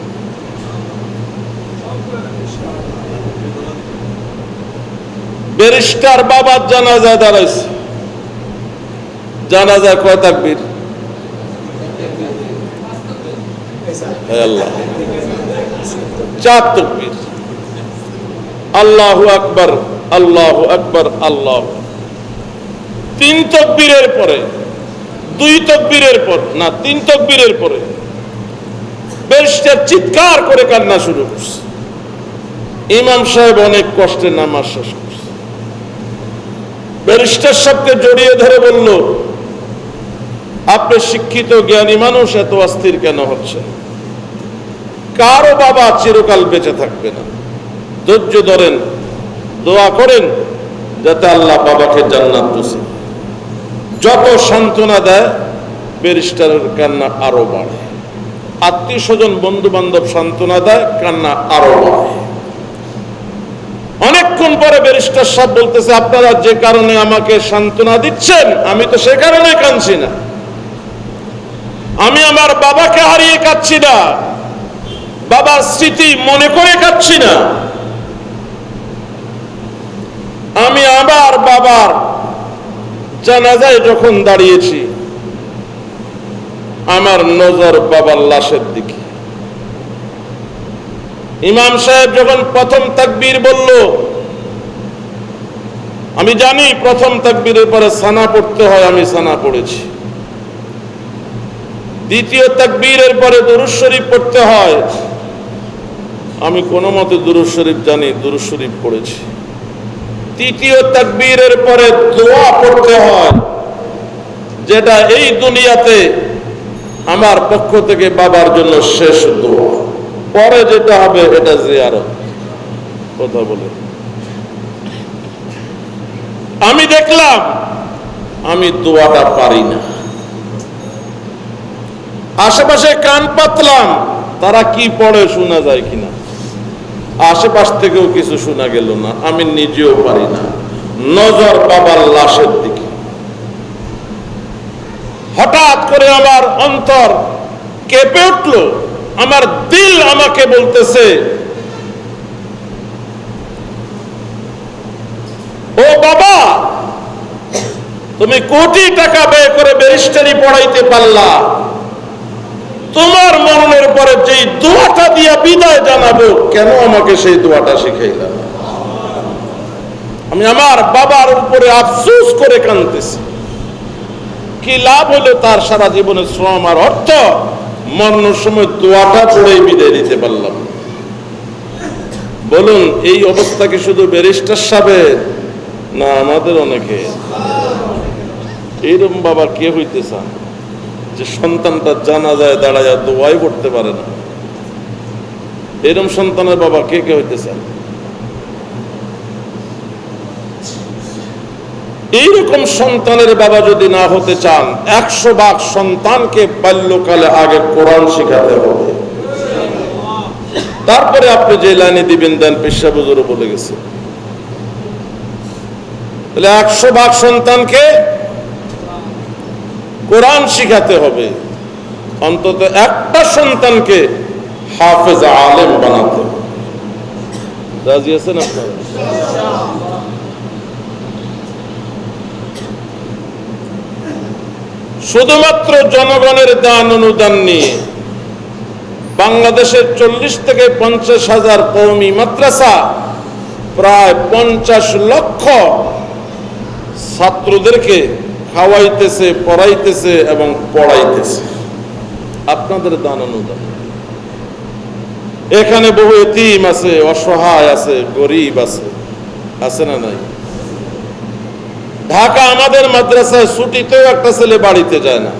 ব্যারিস্টার বাবার জানাজায় দাঁড়াইছে, জানাজায় কয় তাকবীর? আল্লাহ, 4 তাকবীর। আল্লাহু আকবার, আল্লাহু আকবার, আল্লাহ। 3 তাকবীরের পরে, 2 তাকবীরের পর না, 3 তাকবীরের পরে ব্যারিস্টার চিৎকার করে কান্না শুরু করছে। ইমাম সাহেব অনেক কষ্টে নামাজ শেষ করছে। ব্যারিস্টার সাহেবকে জড়িয়ে ধরে বলল, আপনি শিক্ষিত জ্ঞানী মানুষ, এত অস্থির কেন হচ্ছে? কারো বাবা চিরকাল বেঁচে থাকবে না, ধৈর্য ধরেন, দোয়া করেন যাতে আল্লাহ বাবাকে জান্নাত নসিব। যত সান্ত্বনা দেয় ব্যারিস্টারের কান্না আরো বাড়ে, আত্মীয় স্বজন বন্ধু বান্ধব সান্ত্বনা দেয়, কান্না আরো বাড়ে। অনেকক্ষণ পরে ব্যারিস্টার সাহেব বলতেছে, আপনারা যে কারণে আমাকে সান্ত্বনা দিচ্ছেন আমি তো সে কারণে কাঁদছি না, আমি আমার বাবাকে হারিয়ে কাঁদছি না, বাবার স্মৃতি মনে করে কাঁদছি না, আমি আবার বাবার জানাজায় যখন দাঁড়িয়েছি আমার নজর বাবার লাশের দিকে। ইমাম সাহেব যখন প্রথম তাকবীর বলল, আমি জানি প্রথম তাকবীরের পরে সানা পড়তে হয়, আমি সানা পড়েছি। দ্বিতীয় তাকবীরের পরে দুরূদ শরীফ পড়তে হয়, আমি কোনো মতে দুরূদ শরীফ জানি, দুরূদ শরীফ পড়েছি। তৃতীয় তাকবীরের পরে দোয়া পড়তে হয়, যেটা এই দুনিয়াতে আমার পক্ষ থেকে বাবার জন্য শেষ দোয়া। পরে যেটা হবে এটা জিয়ারত। কথা বলে আমি দেখলাম আমি দোয়াটা পারি না। আশেপাশে কান পাতলাম, তারা কি পড়ে শোনা যায় কিনা, আশেপাশ থেকেও কিছু শোনা গেল না, আমি নিজেও পারি না। নজর বাবার লাশের দিকে। হঠাৎ করে আমার অন্তর কেঁপে উঠল, আমার দিল আমাকে বলতেছে, ও বাবা, তুমি কোটি টাকা ব্যয় করে ব্যারিস্টারি পড়াইতে পারলা, তোমার মরণের পরে যেই দোয়াটা দিয়া বিদায় জানাবো, কেন আমাকে সেই দোয়াটা শিখাইলাম? আমি আমার বাবার উপরে আফসোস করে কাঁদতেছি। কি লাভ হলো তার সারা জীবনের শ্রম আর অর্থ? মরণের সময় দোয়াটা পড়েই বিদায় দিতে পারলাম। বলুন, এই অবস্থা কি শুধু ব্যারিস্টার সাহেবের না, আমাদের অনেকে? এইরকম বাবা কে হইতে চান যে সন্তানটা জানাজায় দাঁড়ায় দোয়াই করতে পারে না? এরকম সন্তানের বাবা কে কে হইতে চান? এইরকম সন্তানের বাবা যদি না হতে চান, 100 ভাগ সন্তানকে বাল্যকালে আগে কোরআন শিখাতে হবে। তারপরে আপনি যে লাইনে দিবেন দেন, পেশা বুজুর্গ বলে গেছে। তাহলে 100 ভাগ সন্তানকে কোরআন শিখাতে হবে, অন্তত একটা সন্তানকে হাফেজ আলেম বানাতে হবে। রাজি আছেন আপনারা? শুধুমাত্র জনগণের দান অনুদান নিয়ে বাংলাদেশের 40 থেকে 50 হাজার কওমি মাদ্রাসা প্রায় 50 লক্ষ ছাত্রদেরকে খাওয়াইতেছে, পড়াইতেছে এবং পড়াইতেছে। আপনাদের দান অনুদান। এখানে বহু এতিম আছে, অসহায় আছে, গরিব আছে, আছে না নাই? ঢাকা আমাদের মাদ্রাসায় ছুটিতেও একটা ছেলে বাড়িতে যায় না।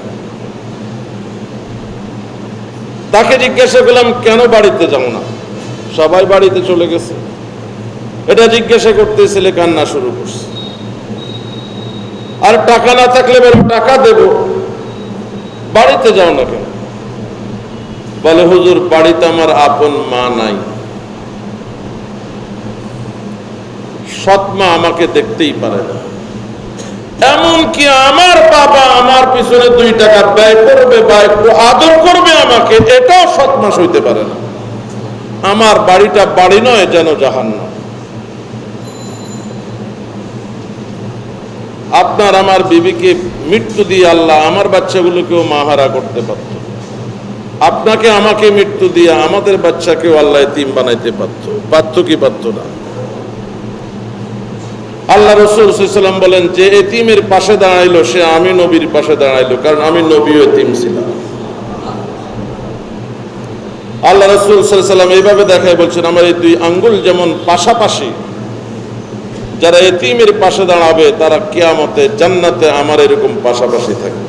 তাকে জিজ্ঞাসা করলাম, কেন বাড়িতে যাও না? সবাই বাড়িতে চলে গেছে। এটা জিজ্ঞাসা করতে ছেলে কান্না শুরু করছে। আর টাকা না থাকলে বলে টাকা দেব, বাড়িতে যাও না কেন? বলে, হুজুর বাড়িতে আমার আপন মা নাই, সৎ মা আমাকে দেখতেই পারে না। এমনকি আমার বাবা আমার পিছনে 2 টাকা ব্যয় করবে বা একটু আদর করবে আমাকে, এটাও সৎ মা হইতে পারে না। আমার বাড়িটা বাড়ি নয়, যেন জাহান্নাম। আপনার আমার বিবিকে মৃত্যু দিয়ে আল্লাহ আমার বাচ্চাগুলোকেও মাহারা করতে পারত। আপনাকে আমাকে মৃত্যু দিয়ে আমাদের বাচ্চাকেও আল্লাহ এতিম বানাইতে পারত। পারত কি পারত না? আল্লাহ রাসূল সাল্লাল্লাহু আলাইহি ওয়াসাল্লাম বলেন, যে এতিমের পাশে দাঁড়াইলো সে আমি নবীর পাশে দাঁড়াইলো, কারণ আমি নবীও এতিম ছিলাম। আল্লাহ রাসূল সাল্লাল্লাহু আলাইহি ওয়াসাল্লাম এইভাবে দেখায় বলছেন, আমার এই 2 আঙ্গুল যেমন পাশাপাশি, যারা এতিমের পাশে দাঁড়াবে তারা কিয়ামতে জান্নাতে আমার এরকম পাশাপাশি থাকবে।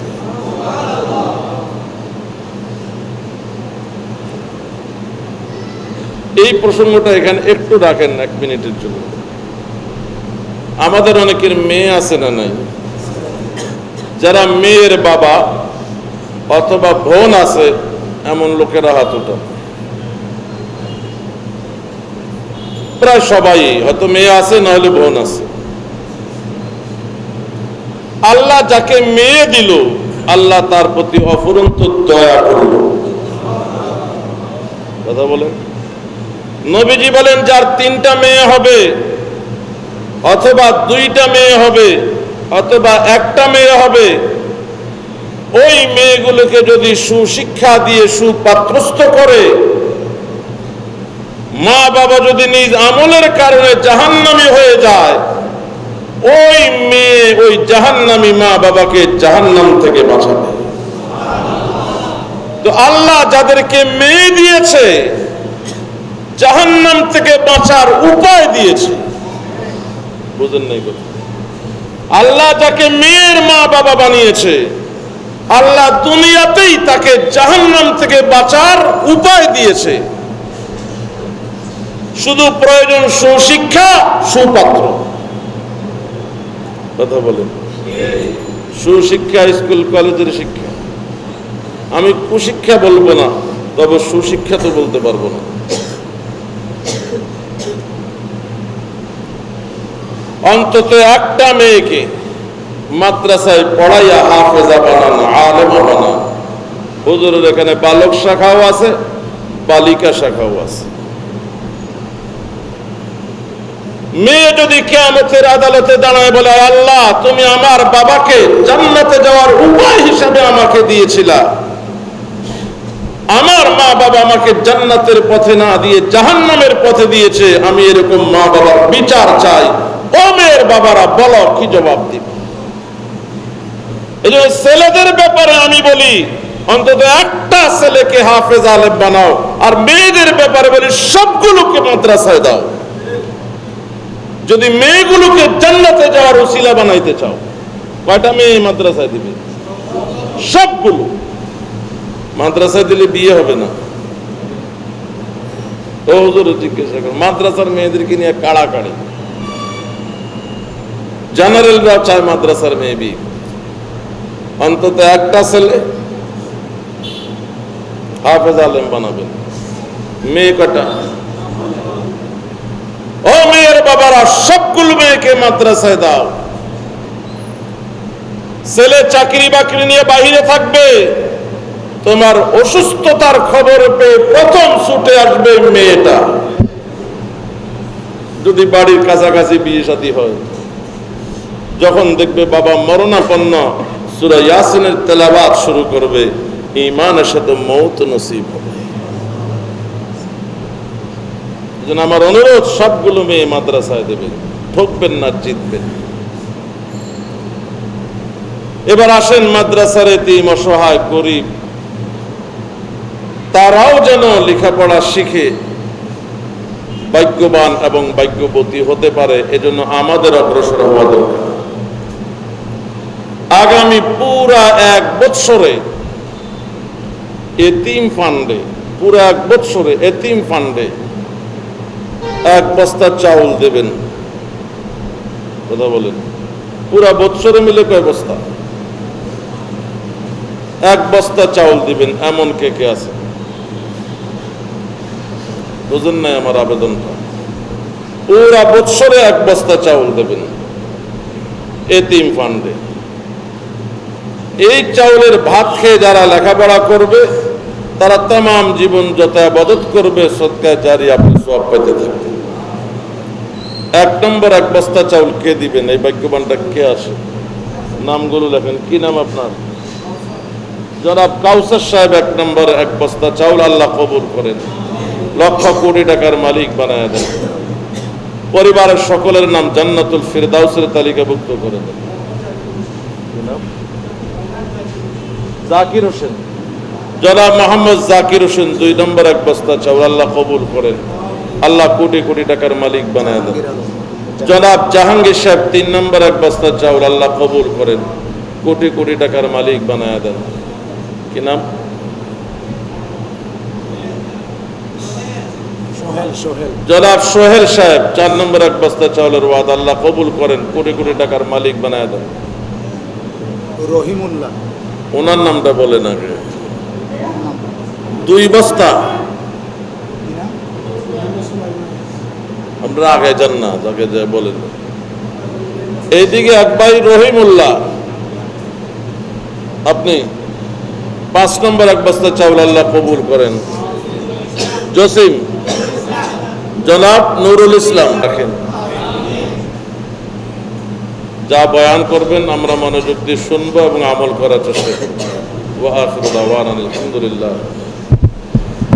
এই প্রসঙ্গটা এখানে একটু রাখেন 1 মিনিটের জন্য। আমাদের অনেকের মেয়ে আছে না নাই? যারা মেয়ের বাবা অথবা বোন আছে, এমন লোকেরা হাত উঠান। প্রায় সবাই হয়তো মেয়ে আছে, না হলে বোন আছে। আল্লাহ যাকে মেয়ে দিল, আল্লাহ তার প্রতি অফুরন্ত দয়া করল। কথা বলেন। নবীজি বলেন যার 3টা মেয়ে হবে অথবা 2টা মেয়ে হবে অথবা 1টা মেয়ে হবে, ওই মেয়েগুলোকে যদি সুশিক্ষা দিয়ে সুপাত্রস্থ করে, মা বাবা যদি নিজ আমলের কারণে জাহান্নামী হয়ে যায়, ওই মেয়ে ওই জাহান্নামী মা বাবাকে জাহান্নাম থেকে বাঁচাবে। তো আল্লাহ যাদেরকে মেয়ে দিয়েছে জাহান্নাম থেকে বাঁচার উপায় দিয়েছে, বুঝেন নাই কথা? আল্লাহ যাকে মেয়ের মা বাবা বানিয়েছে, আল্লাহ দুনিয়াতেই তাকে জাহান্নাম থেকে বাঁচার উপায় দিয়েছে। শুধু প্রয়োজন সুশিক্ষা, সুপাত্র। কথা বলেন। সুশিক্ষা স্কুল কলেজের শিক্ষা, আমি কুশিক্ষা বলবো না, তবে সুশিক্ষা তো বলতে পারবো না। অন্তত একটা মেয়েকে মাদ্রাসায় পড়াইয়া হাফেজা বানান, আলেমা বানান। হুজুরের এখানে বালক শাখাও আছে, বালিকা শাখাও আছে। মেয়ে যদি কিয়ামতের আদালতে দাঁড়ায় বলে, আল্লাহ তুমি আমার বাবাকে জান্নাতে যাওয়ার উপায় হিসেবে আমাকে দিয়েছিলা, আমার মা বাবা আমাকে জান্নাতের পথে না দিয়ে জাহান্নামের পথে দিয়েছে, আমি এরকম মা বাবার বিচার চাই। ও মেয়ের বাবারা বলো কি জবাব দিবে? এই জন্য ছেলেদের ব্যাপারে আমি বলি অন্তত একটা ছেলেকে হাফেজ আলেম বানাও, আর মেয়েদের ব্যাপারে বলি সবগুলোকে মাদ্রাসায় দাও। যদি মেয়েগুলোকে জান্নাতে যাওয়ার উসিলা বানাইতে চাও, কয়টা মেয়ে মাদ্রাসায় দিবে? সবগুলো। মাদ্রাসায় দিলে বিয়ে হবে না। ও হুজুর জিজ্ঞাসা করেন, মাদ্রাসার মেয়েদেরকে নিয়ে কাড়াকাড়ি, জেনারেলরা চায় মাদ্রাসার মেয়ে বিয়ে। অন্তত একটা ছেলে হাফেজ আলেম বানাবেন। মেয়ে কটা? ও মেয়ের বাবারা সবগুলো মেয়েকে মাদ্রাসায় দাও। ছেলে চাকরি বাকরি নিয়ে বাহিরে থাকবে, তোমার অসুস্থতার খবর পেয়ে প্রথম ছুটে আসবে মেয়েটা। যদি বাড়ির কাছাকাছি বিয়ে শাদী হয়, যখন দেখবে বাবা মরণাপন্ন, সূরা ইয়াসিনের তেলাওয়াত শুরু করবে, ঈমানের সাথে মওত নসিব হবে। এজন্য আমার অনুরোধ, সবগুলো মেয়ে মাদ্রাসায় দেবেন, ঠকবেন না, জিতবেন। এবার আসেন মাদ্রাসার এতিম, অসহায়, গরিব, তারাও যেন লেখাপড়া শিখে ভাগ্যবান এবং ভাগ্যবতী হতে পারে। এজন্য আমাদের অগ্রসর হওয়া দরকার। আগামী পুরা 1 বছরে এতিম ফান্ডে, পুরা 1 বছরে এতিম ফান্ডে 1 বস্তা চাউল দেবেন। কথা বলেন, পুরা বছরে মিলে কয় বস্তা? 1 বস্তা চাউল দিবেন। এমন কে কে আছে? বুঝেন নাই আমার আবেদনটা? পুরা বছরে 1 বস্তা চাউল দেবেন এতিম ফান্ডে। এই চাউলের ভাত খেয়ে যারা লেখাপড়া করবে, তারা তামাম জীবন যত ইবাদত করবে, সদকায়ে জারিয়া আপনি সওয়াব পেতে থাকবেন। 1 নম্বর 1 বস্তা চাউল কে দিবেন? এই ভাগ্যবানটা কে আসে? নামগুলো লেখেন। কি নাম আপনার? জনাব কাউসার সাহেব 1 নম্বর 1 বস্তা চাউল। আল্লাহ কবুল করেন, লক্ষ কোটি টাকার মালিক বানায় দেন। পরিবারের সকলের নাম জান্নাতুল ফিরদাউসের তালিকাভুক্ত করে দেন। জাকির হোসেন, জনাব মোহাম্মদ জাকির হোসেন 2 নম্বর 1 বস্তা চাউল। আল্লাহ কবুল করেন, আল্লাহ কোটি কোটি টাকার মালিক বানায় দেন। জনাব জাহাঙ্গীর সাহেব 3 নম্বর 1 বস্তা চাউল। আল্লাহ কবুল করেন, কোটি কোটি টাকার মালিক বানায় দেন। কি নাম? জনাব সোহেল সাহেব 4 নম্বর 1 বস্তা চাউলের ওয়াদ। আল্লাহ কবুল করেন, কোটি কোটি টাকার মালিক বানায় দেন। রহিমুল্লাহ, ওনার নামটা বলেন আগে। 2 বস্তা। আমরা আগে যান না, যাকে যায় বলেন। এইদিকে এক ভাই রহিমুল্লাহ, আপনি 5 নম্বর 1 বস্তা চাউল। আল্লাহ কবুল করেন। জসিম জনাব নুরুল ইসলাম রাখেন। যা বয়ান করবেন আমরা মনোযোগ দিয়ে শুনবো এবং আমল করার চেষ্টা করবো। ওয়া আখিরু দাওয়ানা আলহামদুলিল্লাহ